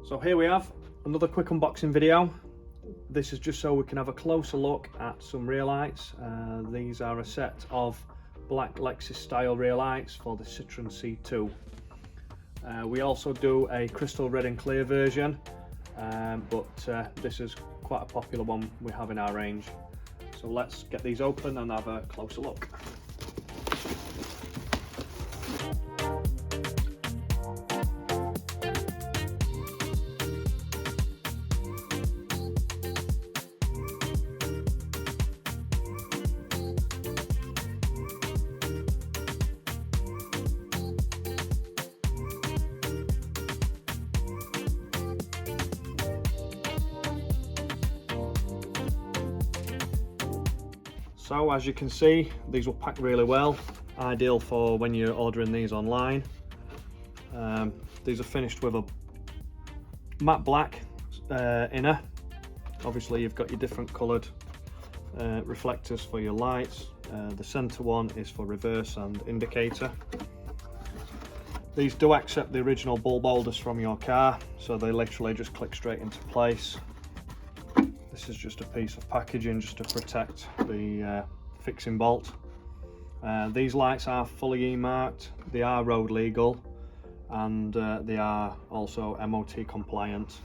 So here we have another quick unboxing video. This is just so we can have a closer look at some rear lights. These are a set of black Lexus style rear lights for the Citroen C2. We also do a crystal red and clear version, but this is quite a popular one we have in our range. So let's get these open and have a closer look. So as you can see, these will pack really well, ideal for when you're ordering these online. These are finished with a matte black inner. Obviously you've got your different coloured reflectors for your lights. The centre one is for reverse and indicator. These do accept the original bulb holders from your car, so they literally just click straight into place. This is just a piece of packaging just to protect the fixing bolt. These lights are fully E-marked, they are road legal, and they are also MOT compliant.